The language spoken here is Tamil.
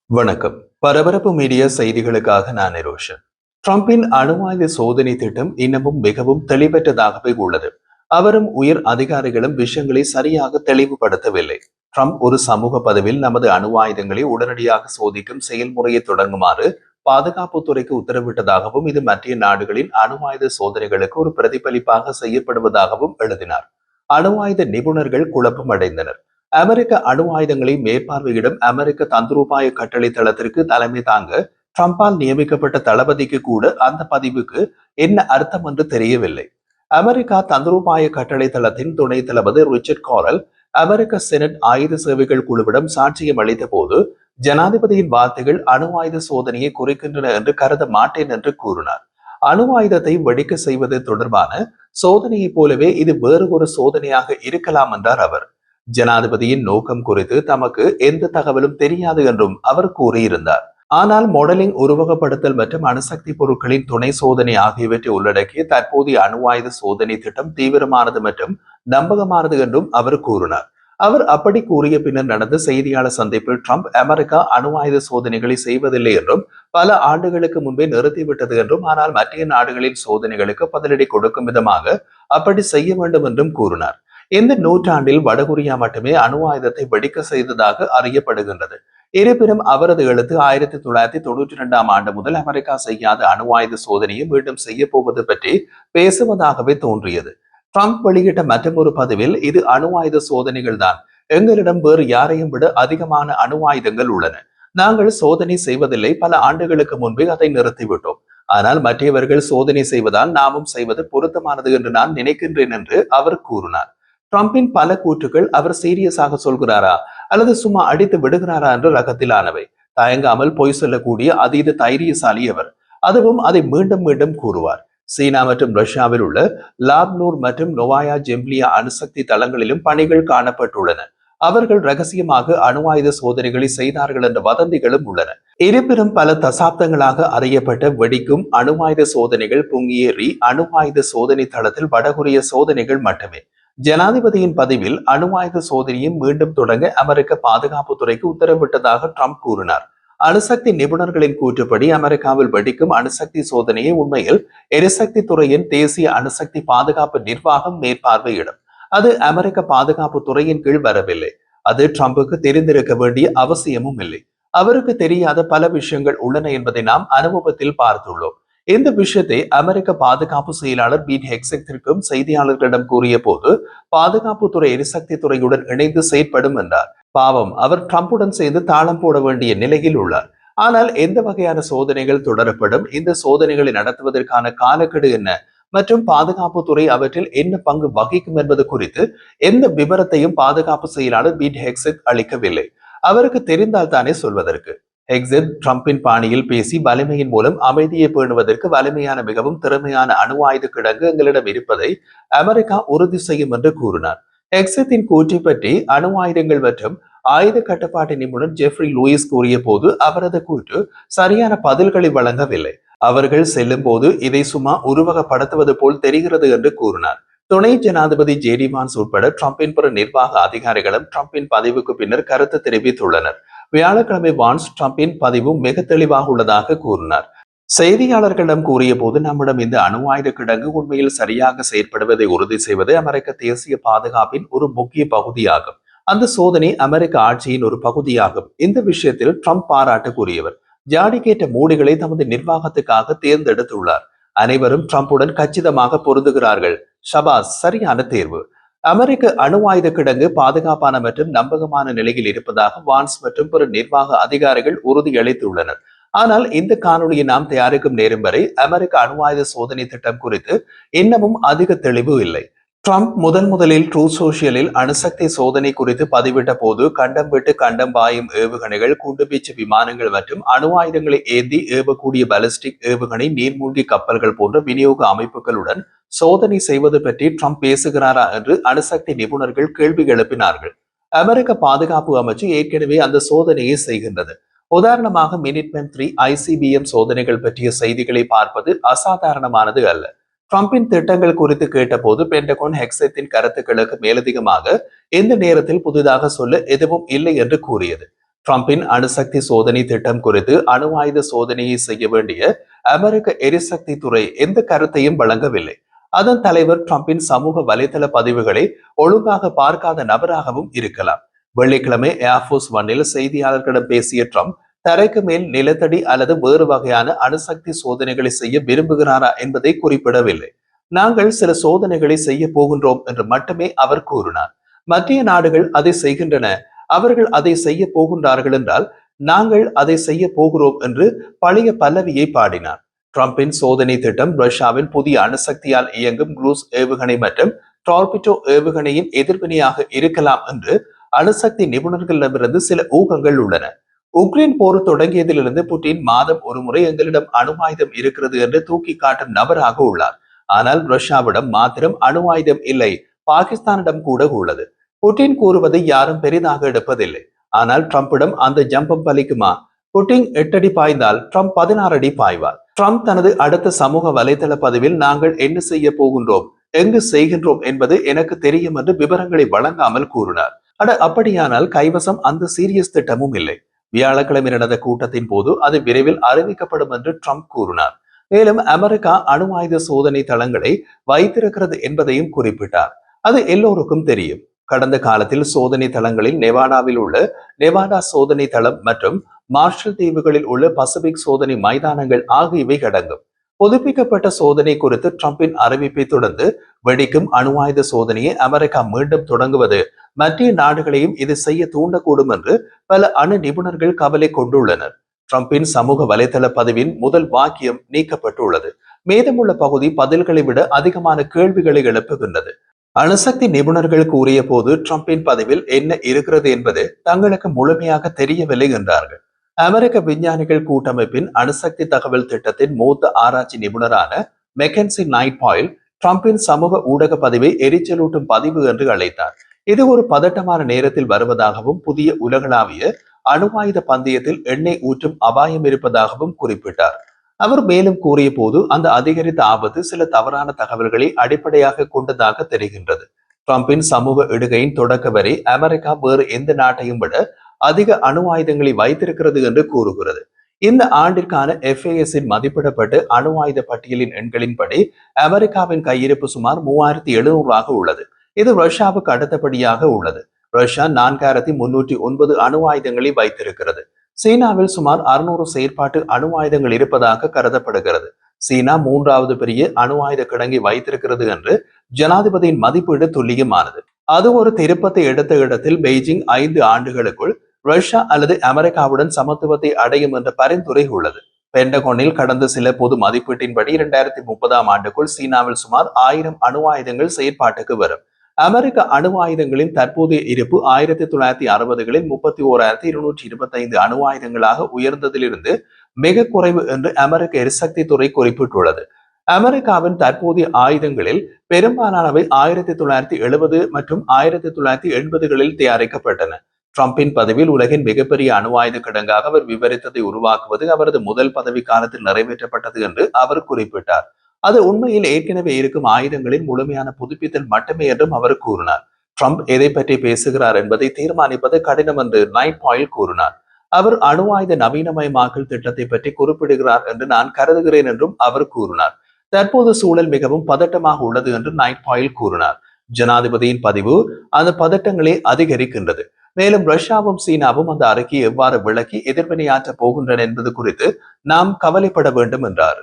வணக்கம். பரபரப்பு மீடியா செய்திகளுக்காக நான் நிரோஷன். ட்ரம்பின் அணு ஆயுத சோதனை திட்டம் இன்னமும் மிகவும் தெளிவற்றதாகவே உள்ளது. அவரும் உயர் அதிகாரிகளும் விஷயங்களை சரியாக தெளிவுபடுத்தவில்லை. ட்ரம்ப் ஒரு சமூக பதவியில் நமது அணு ஆயுதங்களை உடனடியாக சோதிக்கும் செயல்முறையை தொடங்குமாறு பாதுகாப்புத்துறைக்கு உத்தரவிட்டதாகவும் இது மற்ற நாடுகளின் அணு ஆயுத சோதனைகளுக்கு ஒரு பிரதிபலிப்பாக செய்யப்படுவதாகவும் எழுதினார். அணு ஆயுத நிபுணர்கள் குழப்பம் அடைந்தனர். அமெரிக்க அணு ஆயுதங்களை மேற்பார்வையிடும் அமெரிக்க தந்திரோபாய கட்டளை தளத்திற்கு தலைமை தாங்க ட்ரம்பால் நியமிக்கப்பட்ட தளபதிக்கு கூட அந்த பதிவுக்கு என்ன அர்த்தம் என்று தெரியவில்லை. அமெரிக்கா தந்திரோபாய கட்டளை தளத்தின் துணை தளபதி ரிச்சர்ட் காரல் அமெரிக்க செனட் ஆயுத சேவைகள் குழுவிடம் சாட்சியம் அளித்த போது ஜனாதிபதியின் வார்த்தைகள் அணு ஆயுத சோதனையை குறைக்கின்றன என்று கருத மாட்டேன் என்று கூறினார். அணு ஆயுதத்தை வெடிக்க செய்வது தொடர்பான சோதனையைப் போலவே இது வேறு ஒரு சோதனையாக இருக்கலாம் என்றார் அவர். ஜனாதிபதியின் நோக்கம் குறித்து தமக்கு எந்த தகவலும் தெரியாது என்றும் அவர் கூறியிருந்தார். ஆனால் மாடலிங், உருவகப்படுத்தல் மற்றும் அணுசக்தி பொருட்களின் துணை சோதனை ஆகியவற்றை உள்ளடக்கிய தற்போதைய அணு ஆயுத சோதனை திட்டம் தீவிரமானது மற்றும் நம்பகமானது என்றும் அவர் கூறினார். அவர் அப்படி கூறிய பின்னர் நடந்த செய்தியாளர் சந்திப்பில் ட்ரம்ப் அமெரிக்கா அணு ஆயுத சோதனைகளை செய்வதில்லை என்றும் பல ஆண்டுகளுக்கு முன்பே நிறுத்திவிட்டது என்றும் ஆனால் மற்ற நாடுகளின் சோதனைகளுக்கு பதிலடி கொடுக்கும் விதமாக அப்படி செய்ய வேண்டும் என்றும் கூறினார். இந்த நூற்றாண்டில் வடகொரியா மட்டுமே அணு ஆயுதத்தை வெடிக்க செய்ததாக அறியப்படுகின்றது. இருப்பினும் அவரது எழுத்து 1992 முதல் அமெரிக்கா செய்யாத அணு ஆயுத சோதனையை மீண்டும் செய்ய போவது பற்றி பேசுவதாகவே தோன்றியது. ட்ரம்ப் வெளியிட்ட மற்றொரு பதிவில் இது அணு ஆயுத சோதனைகள் தான், எங்களிடம் வேறு யாரையும் விட அதிகமான அணு ஆயுதங்கள் உள்ளன, நாங்கள் சோதனை செய்வதில்லை, பல ஆண்டுகளுக்கு முன்பே அதை நிறுத்திவிட்டோம், ஆனால் மற்றவர்கள் சோதனை செய்வதால் நாமும் செய்வது பொருத்தமானது என்று நான் நினைக்கின்றேன் என்று அவர் கூறினார். ட்ரம்பின் பல கூற்றுகள் அவர் சீரியஸாக சொல்கிறாரா அல்லது சும்மா அடித்து விடுகிறாரா என்ற ரகத்திலானவை. தயங்காமல் பொய் சொல்லக்கூடிய அதீத தைரியசாலி அவர். அதுவும் அதை மீண்டும் மீண்டும் கூறுவார். சீனா மற்றும் ரஷ்யாவில் உள்ள லாப்னூர் மற்றும் நோவாயா ஜெம்லியா அணுசக்தி தளங்களிலும் பணிகள் காணப்பட்டுள்ளன. அவர்கள் ரகசியமாக அணு ஆயுத சோதனைகளை செய்தார்கள் என்ற வதந்திகளும் உள்ளன. இருப்பினும் பல தசாப்தங்களாக அறியப்பட்ட வெடிக்கும் அணு ஆயுத சோதனைகள் பொங்கியேறி அணு ஆயுத சோதனை தளத்தில் வடகொரிய சோதனைகள் மட்டுமே. ஜனாதிபதியின் பதிவில் அணு ஆயுத சோதனையை மீண்டும் தொடங்க அமெரிக்க பாதுகாப்புத்துறைக்கு உத்தரவிட்டதாக ட்ரம்ப் கூறினார். அணுசக்தி நிபுணர்களின் கூற்றுப்படி அமெரிக்காவில் வெடிக்கும் அணுசக்தி சோதனையை உண்மையில் எரிசக்தி துறையின் தேசிய அணுசக்தி பாதுகாப்பு நிர்வாகம் மேற்பார்வையிடும். அது அமெரிக்க பாதுகாப்பு துறையின் கீழ் வரவில்லை. அது ட்ரம்புக்கு தெரிந்திருக்க வேண்டிய அவசியமும் இல்லை. அவருக்கு தெரியாத பல விஷயங்கள் உள்ளன என்பதை நாம் அனுபவத்தில் பார்த்துள்ளோம். இந்த விஷயத்தை அமெரிக்க பாதுகாப்பு செயலாளர் பீட் ஹெக்ஸெத்திற்கும் செய்தியாளர்களிடம் கூறிய போது பாதுகாப்புத்துறை எரிசக்தி துறையுடன் இணைந்து செயற்படும் என்றார். பாவம், அவர் ட்ரம்புடன் சேர்ந்து தாளம் போட வேண்டிய நிலையில் உள்ளார். ஆனால் எந்த வகையான சோதனைகள் தொடரப்படும், இந்த சோதனைகளை நடத்துவதற்கான காலக்கெடு என்ன மற்றும் பாதுகாப்புத்துறை அவற்றில் என்ன பங்கு வகிக்கும் என்பது குறித்து எந்த விவரத்தையும் பாதுகாப்பு செயலாளர் பீட் ஹெக்ஸெத் அளிக்கவில்லை. அவருக்கு தெரிந்தால் தானே சொல்வதற்கு. ஹெக்ஸெத் ட்ரம்பின் பாணியில் பேசி வலிமையின் மூலம் அமைதியை பேணுவதற்கு வலிமையான மிகவும் திறமையான அணு ஆயுத கிடங்கு எங்களிடம் இருப்பதை அமெரிக்கா உறுதி செய்யும் என்று கூறினார். ஹெக்ஸெத்தின் கூற்றை பற்றி அணு ஆயுதங்கள் மற்றும் ஆயுத கட்டுப்பாட்டு நிபுணர் ஜெஃப்ரி லூயிஸ் கூறிய போது அவரது கூற்று சரியான பதில்களை வழங்கவில்லை. அவர்கள் செல்லும் போது இதை சும்மா உருவகப்படுத்துவது போல் தெரிகிறது என்று கூறினார். துணை ஜனாதிபதி ஜேடி வான்ஸ் உட்பட ட்ரம்பின் பிற நிர்வாக அதிகாரிகளும் ட்ரம்பின் பதிவுக்கு பின்னர் கருத்து தெரிவித்துள்ளனர். வியாழக்கிழமை வான்ஸ் ட்ரம்பின் பதிவு மிக தெளிவாக உள்ளதாக கூறினார். செய்தியாளர்களிடம் கூறிய போது, நம்மிடம் இந்த அணு ஆயுத கிடங்கு உண்மையில் சரியாக செயற்படுவதை உறுதி செய்வது அமெரிக்க தேசிய பாதுகாப்பின் ஒரு முக்கிய பகுதியாகும். அந்த சோதனை அமெரிக்க ஆட்சியின் ஒரு பகுதியாகும். இந்த விஷயத்தில் ட்ரம்ப் பாராட்டுக்குரியவர். ஜாடி கேட்ட மூடிகளை தமது நிர்வாகத்துக்காக தேர்ந்தெடுத்துள்ளார். அனைவரும் ட்ரம்புடன் கச்சிதமாக பொருந்துகிறார்கள். ஷபாஸ், சரியான தேர்வு. அமெரிக்க அணு ஆயுத கிடங்கு பாதுகாப்பான மற்றும் நம்பகமான நிலையில் இருப்பதாக வான்ஸ் மற்றும் பிற நிர்வாக அதிகாரிகள் உறுதியளித்துள்ளனர். ஆனால் இந்த காணொலியை நாம் தயாரிக்கும் நேரம் வரை அமெரிக்க அணு ஆயுத சோதனை திட்டம் குறித்து இன்னமும் அதிக தெளிவு இல்லை. ட்ரம்ப் முதலில் ட்ரூ சோஷியலில் அணுசக்தி சோதனை குறித்து பதிவிட்ட போது கண்டம் விட்டு கண்டம் பாயும் ஏவுகணைகள், குண்டுவீச்சு விமானங்கள் மற்றும் அணு ஆயுதங்களை ஏந்தி ஏவக்கூடிய பாலிஸ்டிக் ஏவுகணை, நீர்மூழ்கி கப்பல்கள் போன்ற விநியோக அமைப்புகளுடன் சோதனை செய்வது பற்றி ட்ரம்ப் பேசுகிறாரா என்று அணுசக்தி நிபுணர்கள் கேள்வி எழுப்பினார்கள். அமெரிக்க பாதுகாப்பு அமைச்சு ஏற்கனவே அந்த சோதனையை செய்கின்றது. உதாரணமாக மினிட்மேன் 3 ICBM சோதனைகள் பற்றிய செய்திகளை பார்ப்பது அசாதாரணமானது அல்ல. ட்ரம்பின் திட்டங்கள் குறித்து கேட்டபோது பென்டகோன் ஹெக்ஸெத்தின் கருத்துக்களுக்கு மேலதிகமாக இந்த நேரத்தில் புதிதாக சொல்ல எதுவும் இல்லை என்று கூறியது. ட்ரம்பின் அணுசக்தி சோதனை திட்டம் குறித்து அணு ஆயுத சோதனையை செய்ய வேண்டிய அமெரிக்க எரிசக்தி துறை எந்த கருத்தையும் வழங்கவில்லை. அதன் தலைவர் ட்ரம்பின் சமூக வலைதள பதிவுகளை ஒழுங்காக பார்க்காத நபராகவும் இருக்கலாம். வெள்ளிக்கிழமை ஏர்போர்ஸ் ஒன்னில் செய்தியாளர்களிடம் பேசிய ட்ரம்ப் தரைக்கு மேல் நிலத்தடி அல்லது வேறு வகையான அணுசக்தி சோதனைகளை செய்ய விரும்புகிறாரா என்பதை குறிப்பிடவில்லை. நாங்கள் சில சோதனைகளை செய்ய போகின்றோம் என்று மட்டுமே அவர் கூறினார். மத்திய நாடுகள் அதை செய்கின்றன, அவர்கள் அதை செய்ய போகின்றார்கள் என்றால் நாங்கள் அதை செய்ய போகிறோம் என்று பழைய பல்லவியை பாடினார். ட்ரம்பின் சோதனை திட்டம் ரஷ்யாவின் புதிய அணுசக்தியால் இயங்கும் குரூஸ் ஏவுகணை மற்றும் டார்பிடோ ஏவுகணையின் எதிர்வினையாக இருக்கலாம் என்று அணுசக்தி நிபுணர்களிடமிருந்து சில ஊகங்கள் உள்ளன. உக்ரைன் போர் தொடங்கியதிலிருந்து புட்டின் மாதம் ஒருமுறை எங்களிடம் அணு ஆயுதம் இருக்கிறது என்று தூக்கி காட்டும் நபராக உள்ளார். ஆனால் ரஷ்யாவிடம் மாத்திரம் அணு ஆயுதம் இல்லை, பாகிஸ்தானிடம் கூட உள்ளது. புட்டின் கூறுவதை யாரும் பெரிதாக எடுப்பதில்லை. ஆனால் ட்ரம்பிடம் அந்த ஜம்பம் பலிக்குமா? புட்டின் 8 அடி பாய்ந்தால் ட்ரம்ப் 16 அடி பாய்வார். ட்ரம்ப் தனது அடுத்த சமூக வலைதள பதிவில் நாங்கள் என்ன செய்ய போகின்றோம், எங்கு செய்கின்றோம் என்பது எனக்கு தெரியும் என்று விவரங்களை வழங்காமல் கூறினார். அப்படியானால் கைவசம் அந்த சீரியஸ் திட்டமும் இல்லை. வியாழக்கிழமை நடந்த கூட்டத்தின் போது அது விரைவில் அறிவிக்கப்படும் என்று ட்ரம்ப் கூறினார். மேலும் அமெரிக்கா அணு ஆயுத சோதனை தளங்களை வைத்திருக்கிறது என்பதையும் குறிப்பிட்டார். அது எல்லோருக்கும் தெரியும். கடந்த காலத்தில் சோதனை தளங்களில் நெவாடாவில் உள்ள நெவாடா சோதனை தளம் மற்றும் மார்ஷல் தீவுகளில் உள்ள பசிபிக் சோதனை மைதானங்கள் ஆகியவை அடங்கும். புதுப்பிக்கப்பட்ட சோதனை குறித்து ட்ரம்பின் அறிவிப்பை தொடர்ந்து வெடிக்கும் அணு ஆயுத சோதனையை அமெரிக்கா மீண்டும் தொடங்குவது மற்ற நாடுகளையும் இது செய்ய தூண்டக்கூடும் என்று பல அணு நிபுணர்கள் கவலை கொண்டுள்ளனர். ட்ரம்பின் சமூக வலைதள பதிவின் முதல் வாக்கியம் நீக்கப்பட்டுள்ளது. மீதமுள்ள பகுதி பதில்களை விட அதிகமான கேள்விகளை எழுப்புகின்றது. அணுசக்தி நிபுணர்கள் கூறிய போது ட்ரம்பின் பதிவில் என்ன இருக்கிறது என்பது தங்களுக்கு முழுமையாக தெரியவில்லை என்றார்கள். அமெரிக்க விஞ்ஞானிகள் கூட்டமைப்பின் அணுசக்தி தகவல் திட்டத்தின் மூத்த ஆராய்ச்சி நிபுணரான மெக்கன்சி நைட்பாயில் ட்ரம்பின் சமூக ஊடக பதிவை எரிச்சலூட்டும் பதிவு என்று அழைத்தார். இது ஒரு பதட்டமான நேரத்தில் வருவதாகவும் புதிய உலகளாவிய அணு ஆயுத பந்தயத்தில் எண்ணெய் ஊற்றும் அபாயம் இருப்பதாகவும் குறிப்பிட்டார். அவர் மேலும் கூறிய போது அந்த அதிகரித்த ஆபத்து சில தவறான தகவல்களை அடிப்படையாக கொண்டதாக தெரிகின்றது. ட்ரம்பின் சமூக இடுகையின் தொடக்க வரை அமெரிக்கா வேறு எந்த நாட்டையும் விட அதிக அணு ஆயுதங்களை வைத்திருக்கிறது என்று கூறுகிறது. இந்த ஆண்டிற்கான FAS-இன் மதிப்பிடப்பட்டு அணு ஆயுத பட்டியலின் எண்களின்படி அமெரிக்காவின் கையிருப்பு சுமார் 3700 உள்ளது. இது ரஷ்யாவுக்கு அடுத்தபடியாக உள்ளது. ரஷ்யா 4309 அணு ஆயுதங்களை வைத்திருக்கிறது. சீனாவில் சுமார் 600 செயற்பாட்டு அணு ஆயுதங்கள் இருப்பதாக கருதப்படுகிறது. சீனா 3வது பெரிய அணு ஆயுத கிடங்கை வைத்திருக்கிறது என்று ஜனாதிபதியின் மதிப்பீடு துல்லியமானது. அது ஒரு திருப்பத்தை எடுத்த இடத்தில் பெய்ஜிங் 5 ஆண்டுகளுக்குள் ரஷ்யா அல்லது அமெரிக்காவுடன் சமத்துவத்தை அடையும் என்ற பரிந்துரை உள்ளது. பென்டகோனில் கடந்த சில பொது மதிப்பீட்டின்படி 2030ஆம் ஆண்டுக்குள் சீனாவில் சுமார் 1000 அணு ஆயுதங்கள் செயற்பாட்டுக்கு வரும். அமெரிக்க அணு ஆயுதங்களின் தற்போதைய இருப்பு 1960களில் 31,225 அணு ஆயுதங்களாக உயர்ந்ததிலிருந்து மிக குறைவு என்று அமெரிக்க எரிசக்தி துறை குறிப்பிட்டுள்ளது. அமெரிக்காவின் தற்போதைய ஆயுதங்களில் பெரும்பாலானவை 1970 மற்றும் 1980களில் தயாரிக்கப்பட்டன. ட்ரம்பின் பதவியில் உலகின் மிகப்பெரிய அணு ஆயுத கிடங்காக அவர் விவரித்ததை உருவாக்குவது அவரது முதல் பதவி காலத்தில் நிறைவேற்றப்பட்டது என்று அவர் குறிப்பிட்டார். அது உண்மையில் ஏற்கனவே இருக்கும் ஆயுதங்களின் முழுமையான புதுப்பித்தல் மட்டுமே என்றும் அவர் கூறினார். ட்ரம்ப் எதை பற்றி பேசுகிறார் என்பதை தீர்மானிப்பது கடினம் என்று நைட்பாயில் கூறினார். அவர் அணு ஆயுத நவீனமயமாக்கல் திட்டத்தை பற்றி குறிப்பிடுகிறார் என்று நான் கருதுகிறேன் என்றும் அவர் கூறினார். தற்போது சூழல் மிகவும் பதட்டமாக உள்ளது என்று நைட்பாயில் கூறினார். ஜனாதிபதியின் பதிவு அந்த பதட்டங்களை அதிகரிக்கின்றது. மேலும் ரஷ்யாவும் சீனாவும் அந்த அறிக்கையை எவ்வாறு விளக்கி எதிர்வினையாற்ற போகின்றன என்பது குறித்து நாம் கவலைப்பட வேண்டும் என்றார்.